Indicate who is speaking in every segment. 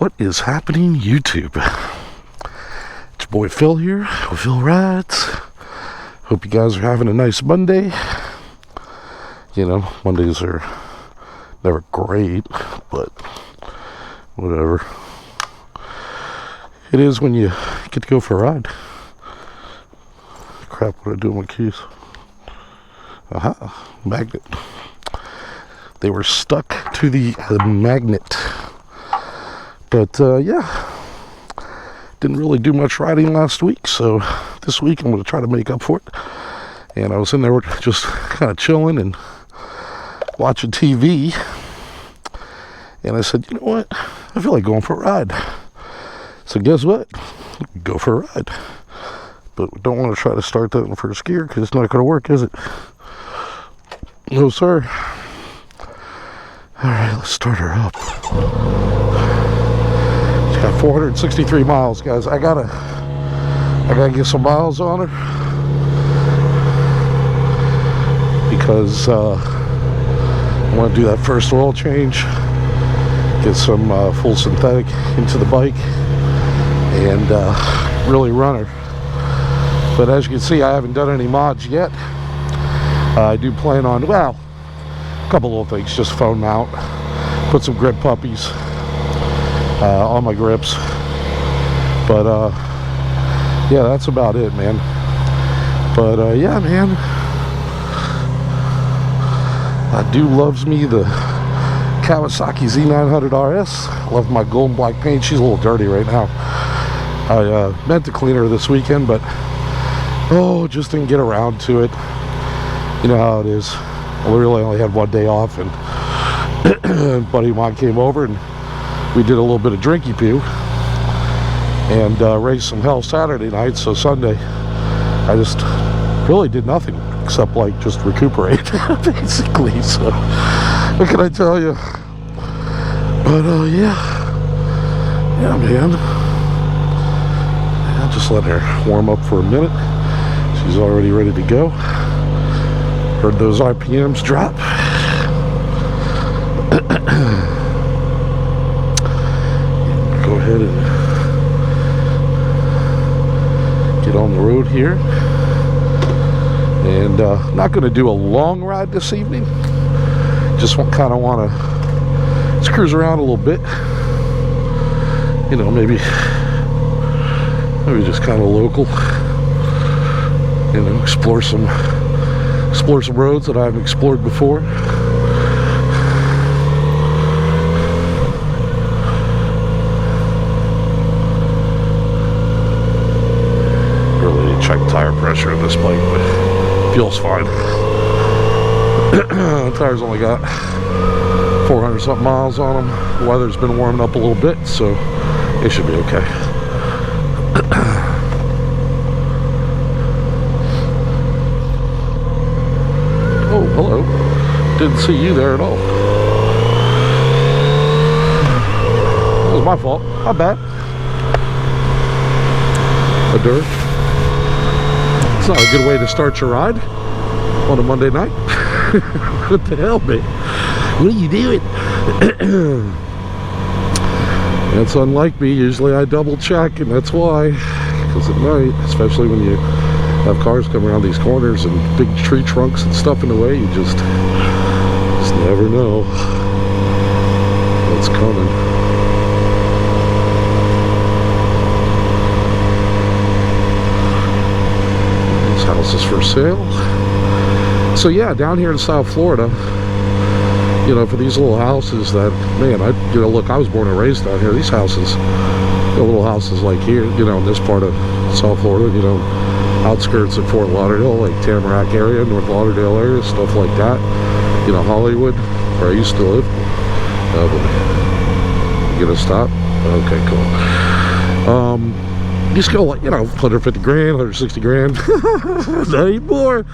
Speaker 1: What is happening, YouTube? It's your boy Phil here with Phil Rides. Hope you guys are having a nice Monday. You know, Mondays are never great, but whatever. It is when you get to go for a ride. Crap, what did I do with my keys? Aha, magnet. They were stuck to the magnet. But yeah, didn't really do much riding last week, so this week I'm going to try to make up for it. And I was in there just kind of chilling and watching TV, and I said, you know what, I feel like going for a ride. So guess what, go for a ride. But we don't want to try to start that in first gear because it's not going to work, is it? No sir. Alright, let's start her up. She's got 463 miles, guys. I gotta get some miles on her because I want to do that first oil change, get some full synthetic into the bike, and really run her. But as you can see, I haven't done any mods yet. I do plan on, well, a couple little things, just foam mount, put some grip puppies on my grips, but yeah, that's about it, man. But yeah, man, dude loves me the Kawasaki Z 900 RS. Love my gold and black paint. She's a little dirty right now. I meant to clean her this weekend, but just didn't get around to it. You know how it is. I really only had one day off, and a buddy of mine came over and we did a little bit of drinky poo and raised some hell Saturday night. So Sunday I just really did nothing except like just recuperate basically. So what can I tell you? But yeah man, I'll just let her warm up for a minute. She's already ready to go. Heard those RPMs drop. Go ahead and get on the road here. And not going to do a long ride this evening. Just kind of want to just cruise around a little bit. You know, maybe just kind of local. You know, explore some roads that I haven't explored before. Really need to check tire pressure in this bike, but it feels fine. The tires only got 400 something miles on them. The weather's been warming up a little bit, so it should be okay. Oh, hello. Didn't see you there at all. That was my fault. My bad. A dirt. It's not a good way to start your ride on a Monday night. What the hell, man? What are you doing? That's unlike me. Usually I double check, and that's why. Because at night, especially when you have cars come around these corners and big tree trunks and stuff in the way, you just never know what's coming. This house is for sale. So yeah, down here in South Florida, you know, for these little houses that, man, look, I was born and raised down here. These houses, little houses like here, you know, in this part of South Florida, you know, outskirts of Fort Lauderdale, like Tamarack area, North Lauderdale area, stuff like that. You know, Hollywood, where I used to live. Oh boy. You gonna stop? Okay, cool. Just go like, you know, 150 grand, 160 grand. Not anymore.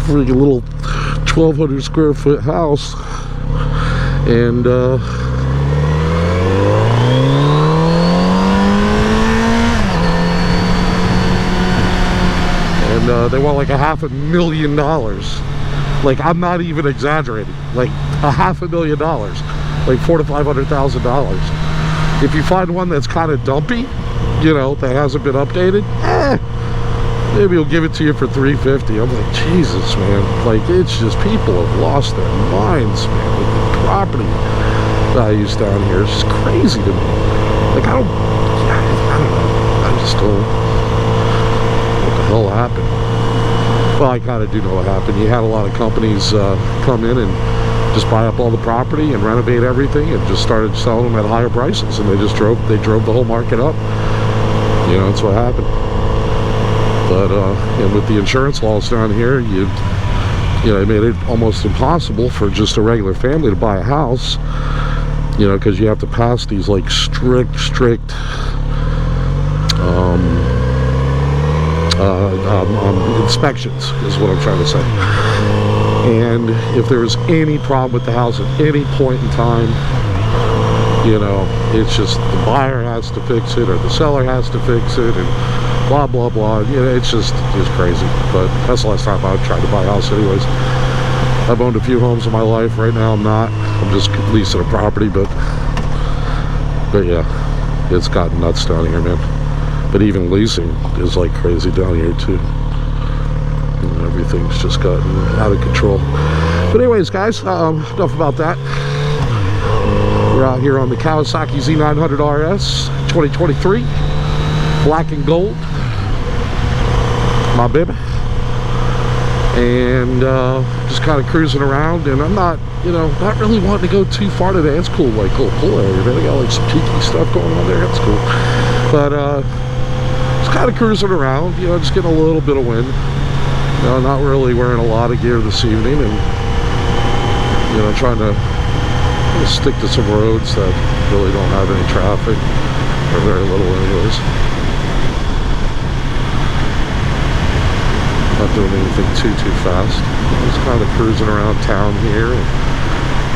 Speaker 1: Freaking little 1,200 square foot house. And they want like $500,000. Like, I'm not even exaggerating. Like $500,000, like $400,000 to $500,000. If you find one that's kind of dumpy, you know, that hasn't been updated, maybe he'll give it to you for $350. I'm like, Jesus, man. Like, it's just, people have lost their minds, man, with the property values down here. It's just crazy to me. Like, I don't know. I just don't. What the hell happened? Well, I kind of do know what happened. You had a lot of companies come in and just buy up all the property and renovate everything and just started selling them at higher prices, and they drove the whole market up. You know, that's what happened. But and with the insurance laws down here, you know, it made it almost impossible for just a regular family to buy a house. You know, because you have to pass these like strict inspections, is what I'm trying to say. And if there was any problem with the house at any point in time, you know, it's just the buyer has to fix it or the seller has to fix it, and blah blah blah. You know, it's crazy. But that's the last time I've tried to buy a house anyways. I've owned a few homes in my life. Right now I'm not. I'm just leasing a property, but yeah, it's gotten nuts down here, man. But even leasing is like crazy down here too. And everything's just gotten out of control. But anyways, guys, enough about that. We're out here on the Kawasaki Z 900 RS 2023, black and gold, my baby. And just kind of cruising around, and I'm not, you know, not really wanting to go too far today. It's cool, like little pool area. They got like some peaky stuff going on there. That's cool. But just kind of cruising around, you know, just getting a little bit of wind. You know, not really wearing a lot of gear this evening, and you know, trying to stick to some roads that really don't have any traffic, or very little anyways. Not doing anything too fast. Just kind of cruising around town here and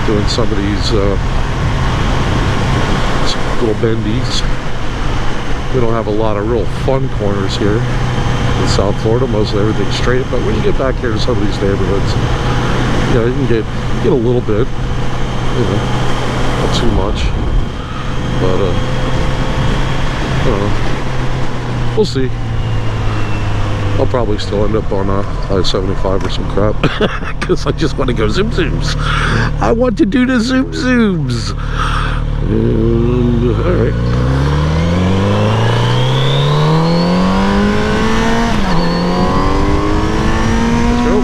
Speaker 1: doing some of these little bendies. We don't have a lot of real fun corners here in South Florida. Most of everything's straight, but when you get back here to some of these neighborhoods, you know, you can get a little bit, you know, not too much, but I don't know. We'll see. I'll probably still end up on I-75 or some crap, because I just want to go zoom zooms. I want to do the zoom zooms. And, all right. Let's go.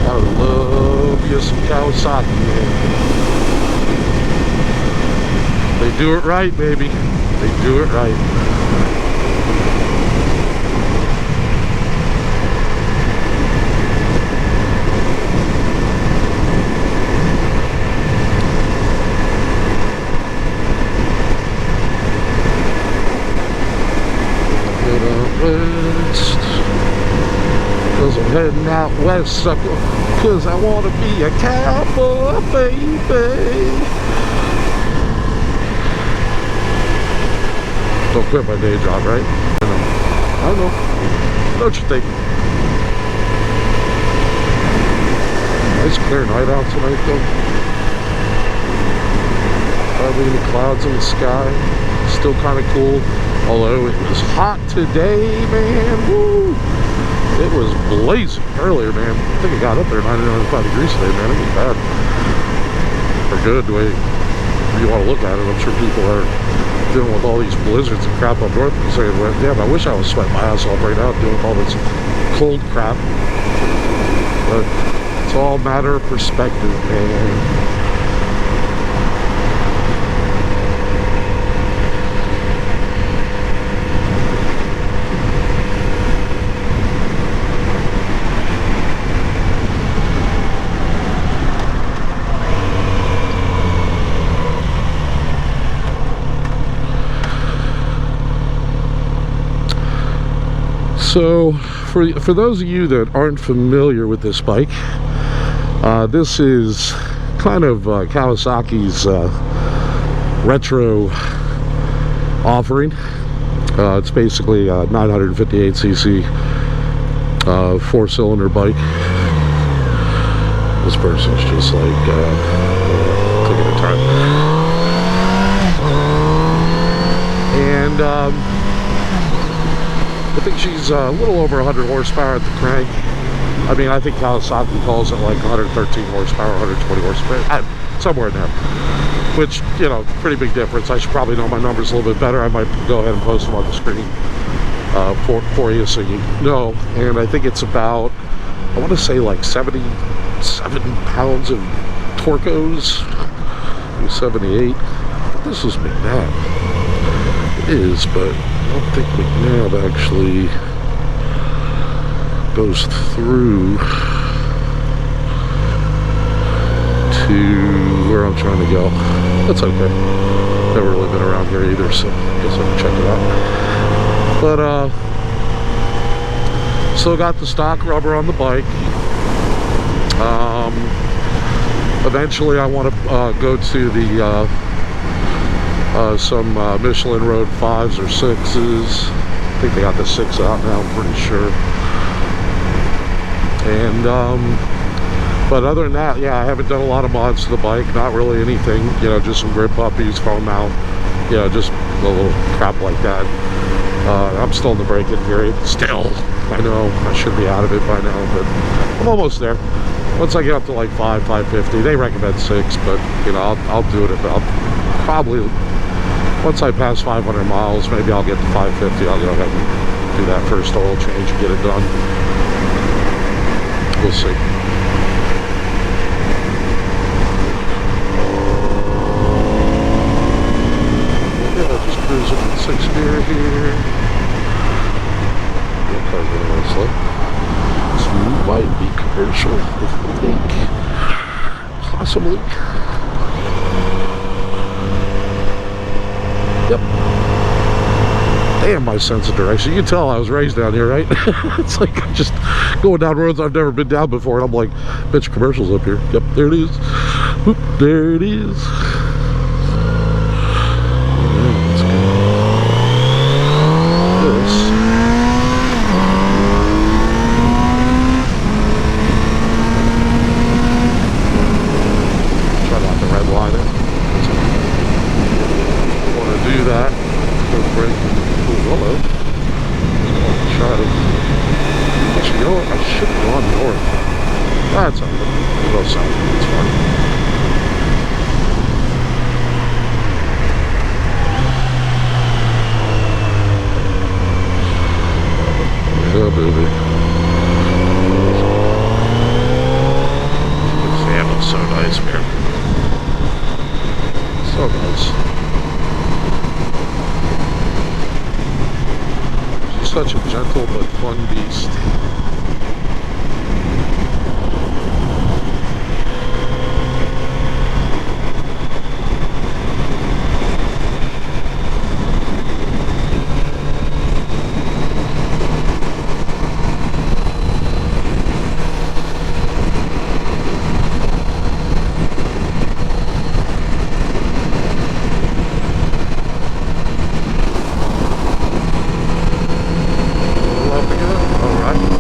Speaker 1: I love you some Kawasaki, man. They do it right, baby. They do it right. Cause I'm heading out west, sucker. Cause I wanna be a cowboy, baby. Don't quit my day job, right? I don't know. Don't you think? Nice clear night out tonight, though. Hardly any clouds in the sky. Still kind of cool. Although it was hot today, man. Woo! It was blazing earlier, man. I think it got up there 95 degrees today, man. It was bad. Or good, the way you want to look at it. I'm sure people are dealing with all these blizzards and crap up north and saying, well, damn, I wish I was sweating my ass off right now doing all this cold crap. But it's all a matter of perspective, man. So, for those of you that aren't familiar with this bike, this is kind of Kawasaki's retro offering. It's basically a 958cc 4-cylinder bike. This person's just like taking their time. And I think she's a little over 100 horsepower at the crank. I mean, I think Kawasaki calls it like 113 horsepower, 120 horsepower, somewhere in there. Which, you know, pretty big difference. I should probably know my numbers a little bit better. I might go ahead and post them on the screen for you so you know. And I think it's about, I want to say like 77 pounds of Torcos, 78. This is McNabb. It is, but I don't think McNabb actually goes through to where I'm trying to go. That's okay. Never really been around here either, so I guess I can check it out. But still got the stock rubber on the bike. Eventually I want to go to the some Michelin Road 5s or 6s. I think they got the 6 out now, I'm pretty sure. And but other than that, yeah, I haven't done a lot of mods to the bike. Not really anything, you know, just some grip puppies, foam mount, you know, just a little crap like that. I'm still in the break-in period. Still, I know I should be out of it by now, but I'm almost there. Once I get up to like 550, they recommend 6, but you know, I'll do it. I'll probably, once I pass 500 miles, maybe I'll get to 550. I'll go ahead and do that first oil change and get it done. We'll see. Yeah, just cruising in 6th gear here. The car's going really slow. This might be commercial, I think. Possibly. Yep. Damn, my sense of direction. You can tell I was raised down here, right? It's like I'm just going down roads I've never been down before, and I'm like, bitch, commercials up here. Yep, there it is. Whoop, there it is. Yeah, let's go. This. Try not to redline it. I want to do that. Go break. Hello. Try to. Actually, you know what? I should have gone north. That's all right. We'll go south. It's fine. Yeah, baby. The salmon's so nice, man. So nice. Such a gentle but fun beast. All right.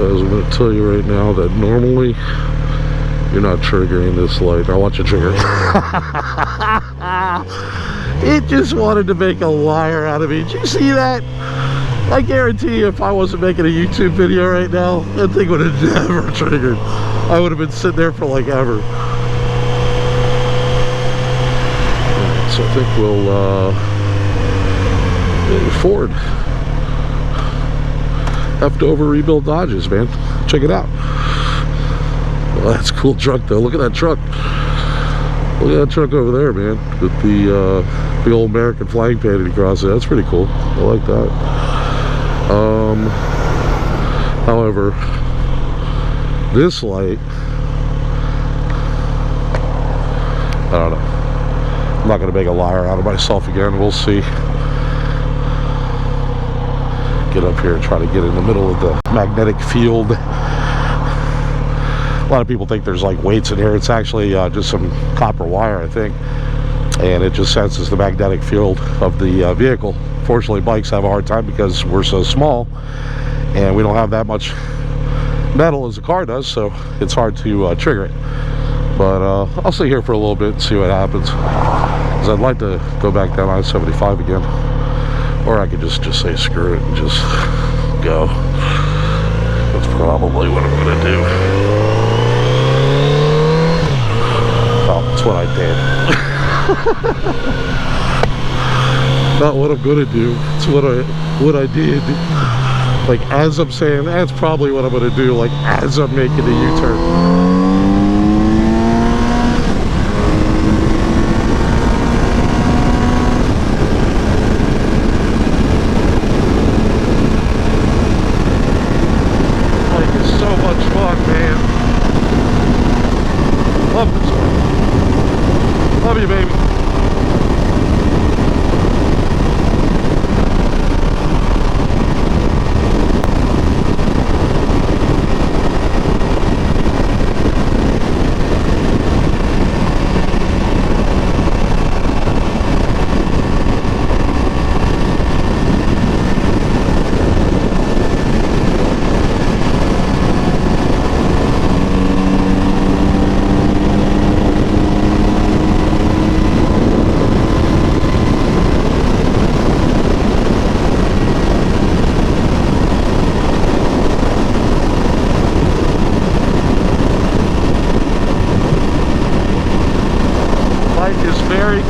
Speaker 1: Guys, I'm going to tell you right now that normally you're not triggering this light. I want you to trigger it. It just wanted to make a liar out of me. Did you see that? I guarantee you, if I wasn't making a YouTube video right now, that thing would have never triggered. I would have been sitting there for like ever. Right, so I think we'll Ford. Leftover rebuild Dodges, man. Check it out. Well, that's a cool truck, though. Look at that truck. Look at that truck over there, man. With the big old American flag painted across it. That's pretty cool. I like that. However, this light, I don't know. I'm not going to make a liar out of myself again. We'll see. Get up here and try to get in the middle of the magnetic field. A lot of people think there's like weights in here. It's actually just some copper wire, I think, and it just senses the magnetic field of the vehicle. Fortunately, bikes have a hard time because we're so small and we don't have that much metal as a car does, so it's hard to trigger it. But I'll stay here for a little bit and see what happens, because I'd like to go back down I-75 again. Or I could just say screw it and just go. That's probably what I'm gonna do. Well, that's what I did. Not what I'm gonna do. It's what I did. Like, as I'm saying, that's probably what I'm gonna do. Like, as I'm making the U-turn.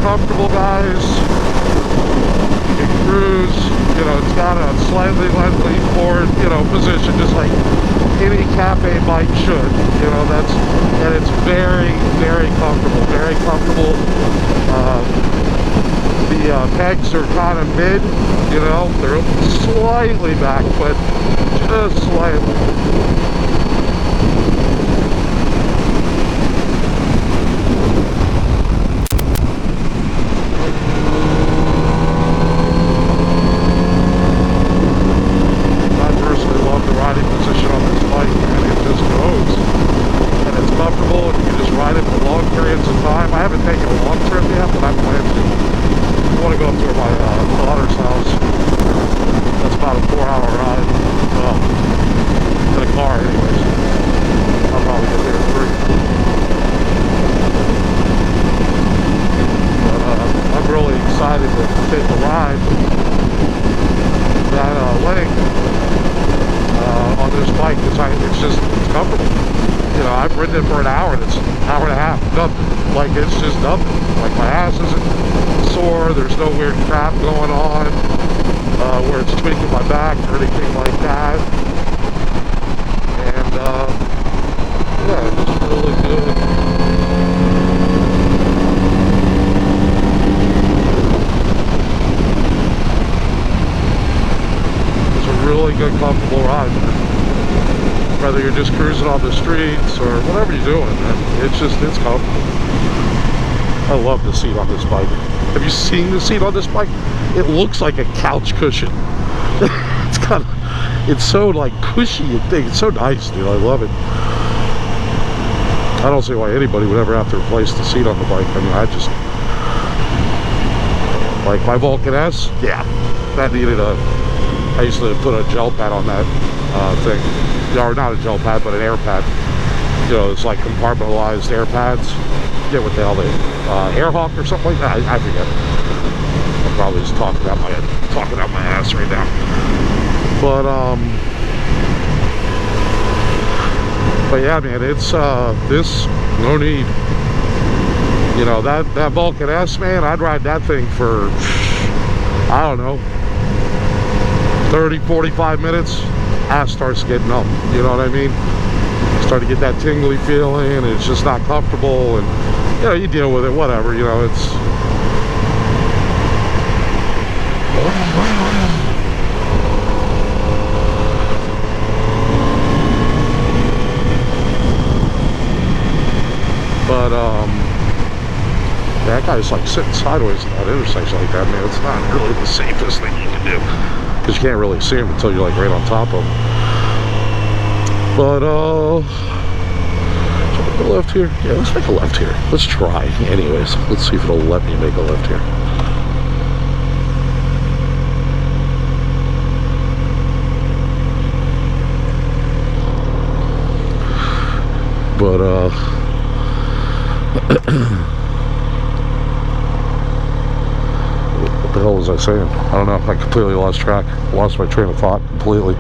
Speaker 1: Comfortable, guys. You can cruise, you know, it's got a slightly lean forward, you know, position, just like any cafe bike should, you know. And it's very, very comfortable, very comfortable. The pegs are kind of mid, you know, they're slightly back, but just slightly. For an hour, and it's an hour and a half, nothing. Like, it's just nothing. Like, my ass isn't sore, there's no weird crap going on where it's tweaking my back or anything like that. And yeah, it's really good. It's a really good, comfortable ride. Whether you're just cruising on the streets or whatever you're doing, man, it's comfortable. I love the seat on this bike. Have you seen the seat on this bike? It looks like a couch cushion. It's so like cushy and thick. It's so nice, dude. I love it. I don't see why anybody would ever have to replace the seat on the bike. I mean, I just like my Vulcan S. Yeah, that needed a I used to put a gel pad on that thing. Or not a gel pad, but an air pad. You know, it's like compartmentalized air pads. Yeah, what the hell they, Air Hawk or something like that. I forget. I'm probably just talking out my ass right now. But yeah, man, it's this, no need. You know, that Vulcan S, man, I'd ride that thing for, I don't know, 30, 45 minutes. Ass starts getting numb, you know what I mean? Start to get that tingly feeling, and it's just not comfortable, and you know, you deal with it, whatever, you know, it's but that guy's like sitting sideways in that intersection like that, man. It's not really the safest thing you can do, because you can't really see him until you're like right on top of him. But should I make a left here? Yeah, let's make a left here. Let's try anyways. Let's see if it'll let me make a left here. But what the hell was I saying? I don't know. I completely lost track. Lost my train of thought completely.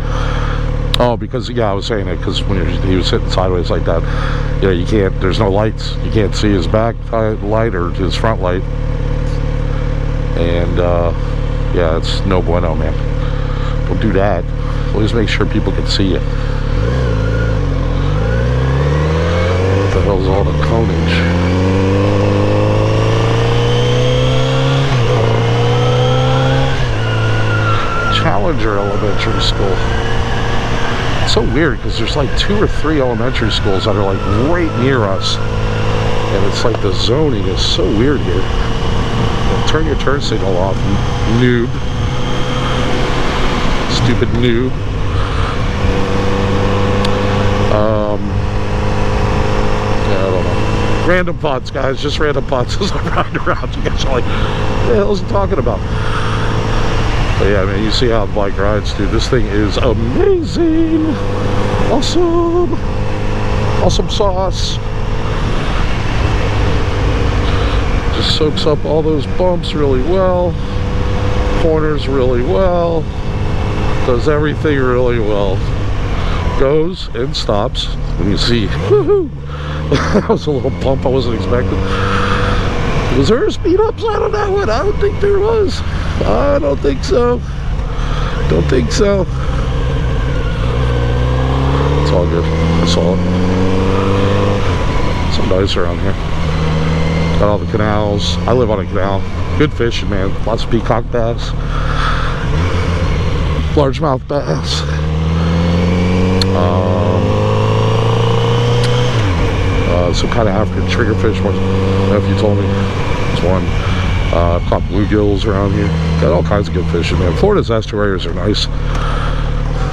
Speaker 1: Oh, because, yeah, I was saying it because when he was sitting sideways like that, you know, you can't, there's no lights. You can't see his back light or his front light. And, yeah, it's no bueno, man. Don't do that. Always make sure people can see you. What the hell's all the conage? Challenger Elementary School. It's so weird because there's like 2 or 3 elementary schools that are like right near us, and it's like the zoning is so weird here. Well, turn your turn signal off, noob. Stupid noob. Yeah, I don't know. Random thoughts, guys. Just random thoughts as I'm riding around. You guys are like, what the hell is he talking about? But yeah, man, you see how the bike rides, dude. This thing is amazing. Awesome. Awesome sauce. Just soaks up all those bumps really well. Corners really well. Does everything really well. Goes and stops. And you see, woohoo! That was a little bump I wasn't expecting. Was there a speed upside on that one? I don't think there was. I don't think so. Don't think so. It's all good. I saw it. Some nice around here. Got all the canals. I live on a canal. Good fishing, man. Lots of peacock bass. Largemouth bass. Some kind of African triggerfish. One nephew told me. There's one. Caught bluegills around here. Got all kinds of good fishing, man. Florida's estuaries are nice.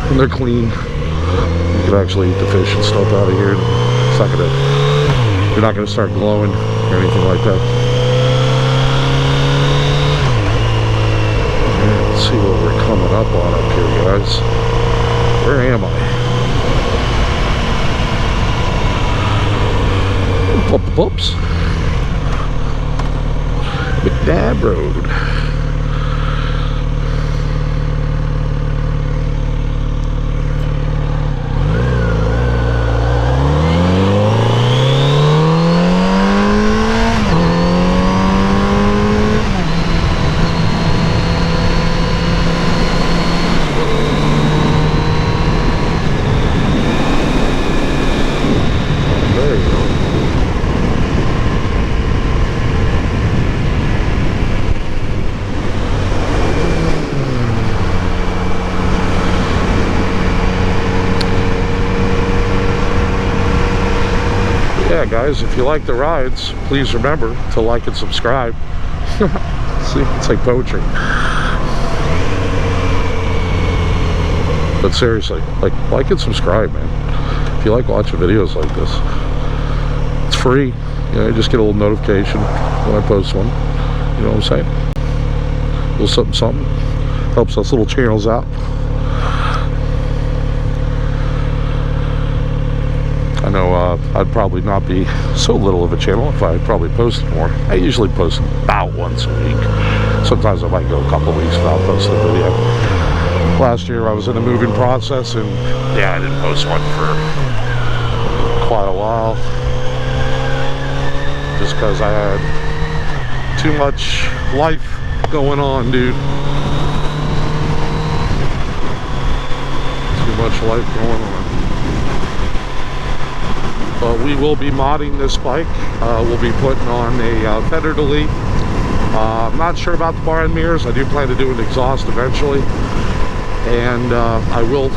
Speaker 1: And they're clean. You can actually eat the fish and stuff out of here. It's not gonna, you're not gonna start glowing or anything like that. Yeah, let's see what we're coming up on up here, guys. Where am I? Whoops. McNabb Road. Guys, if you like the rides, please remember to like and subscribe. See, it's like poetry. But seriously, like and subscribe, man. If you like watching videos like this, it's free. You know, you just get a little notification when I post one. You know what I'm saying? A little something, something. Helps us little channels out. I know I'd probably not be so little of a channel if I probably posted more. I usually post about once a week. Sometimes I might go a couple of weeks without posting a video. Last year I was in the moving process, and yeah, I didn't post one for quite a while. Just because I had too much life going on, dude. Too much life going on. But we will be modding this bike. We'll be putting on a fender delete. I'm not sure about the bar and mirrors. I do plan to do an exhaust eventually. And I will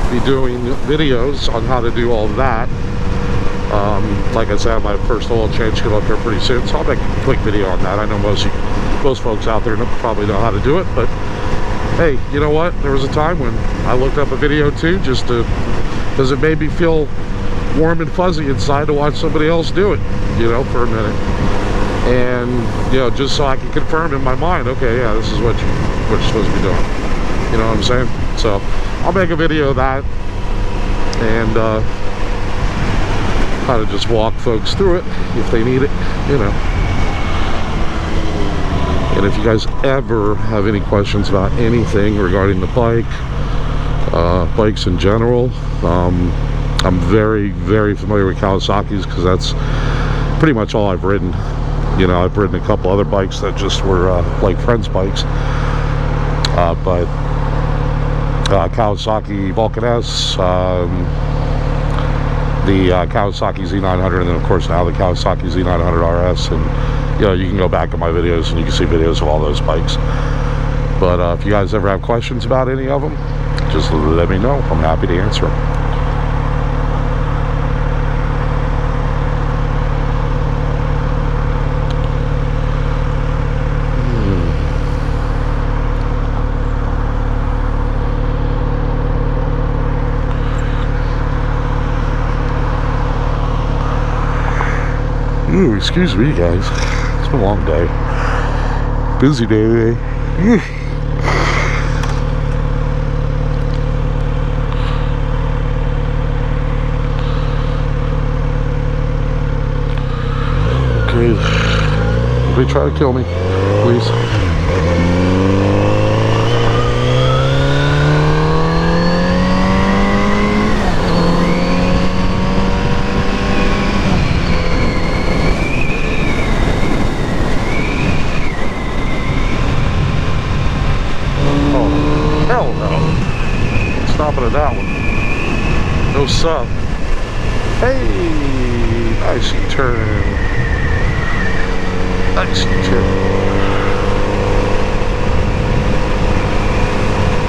Speaker 1: be doing videos on how to do all of that. Like I said, my first oil change coming up here pretty soon, so I'll make a quick video on that. I know most folks out there probably know how to do it, but hey, you know what? There was a time when I looked up a video too, just to, because it made me feel warm and fuzzy inside to watch somebody else do it, you know, for a minute. And, you know, just so I can confirm in my mind, okay, yeah, this is what you're supposed to be doing. You know what I'm saying? So I'll make a video of that, and how to just walk folks through it if they need it, you know. And if you guys ever have any questions about anything regarding the bike, bikes in general, I'm very, very familiar with Kawasaki's, because that's pretty much all I've ridden. You know, I've ridden a couple other bikes that just were like friends' bikes, but Kawasaki Vulcan S, the Kawasaki Z900, and then of course now the Kawasaki Z900 RS. And you know, you can go back in my videos and you can see videos of all those bikes. But if you guys ever have questions about any of them, just let me know. I'm happy to answer them. Ooh, excuse me, guys. It's been a long day. Busy day today. Okay. Nobody try to kill me, please. Hell no. Stopping at that one. No sub. Hey, nice turn. Nice turn.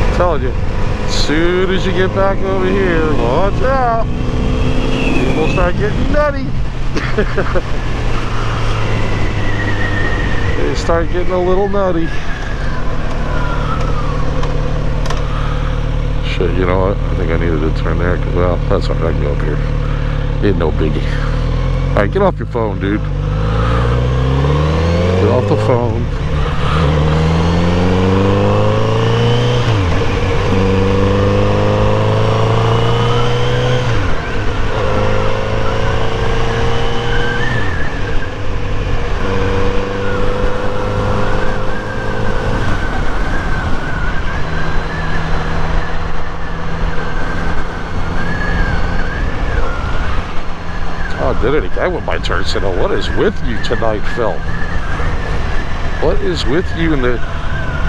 Speaker 1: I'm telling you, as soon as you get back over here, watch out. People start getting nutty. They start getting a little nutty. Shit, you know what? I think I needed to turn there, because, well, that's alright, I can go up here. Ain't no biggie. Alright, get off your phone, dude. Get off the phone. Did it again with my turn signal. What is with you tonight, Phil? What is with you in the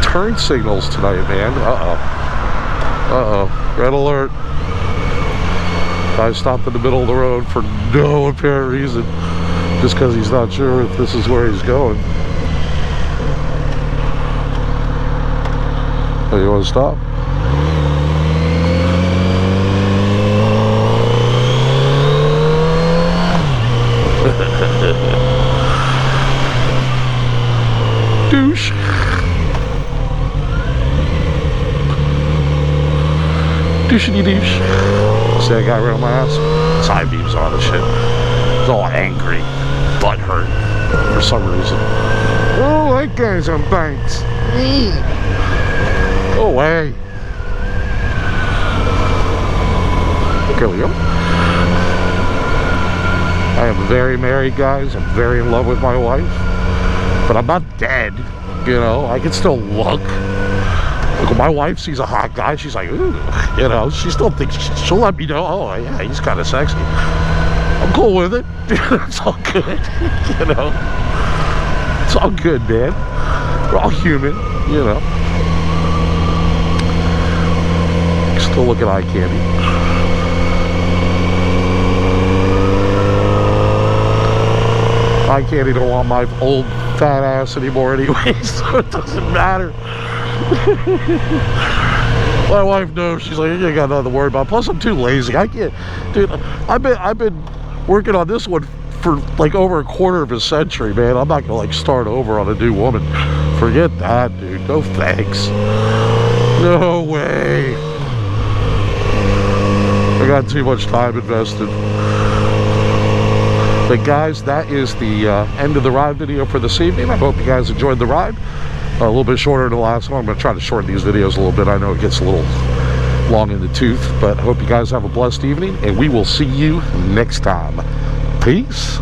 Speaker 1: turn signals tonight, man? Uh-oh. Red alert. Guy stopped in the middle of the road for no apparent reason. Just because he's not sure if this is where he's going. Oh, you want to stop? Douche. Douchey douche. See that guy right on my ass? Side beams on and shit. He's all angry, butt hurt for some reason. Oh, that guy's on banks. Go away. Okay, we go. I am very married, guys. I'm very in love with my wife. But I'm not dead, you know. I can still look. Like when my wife sees a hot guy, she's like, ooh, you know. She still thinks, she'll let me know, oh, yeah, he's kind of sexy. I'm cool with it. It's all good, you know. It's all good, man. We're all human, you know. Still look at eye candy. Eye candy don't want my old fat ass anymore anyway, so it doesn't matter. My wife knows. She's like, you got nothing to worry about. Plus, I'm too lazy. I can't, dude. I've been working on this one for like over a quarter of a century, man. I'm not gonna like start over on a new woman. Forget that, dude. No thanks. No way. I got too much time invested. But guys, that is the end of the ride video for this evening. I hope you guys enjoyed the ride. A little bit shorter than the last one. I'm going to try to shorten these videos a little bit. I know it gets a little long in the tooth, but I hope you guys have a blessed evening, and we will see you next time. Peace.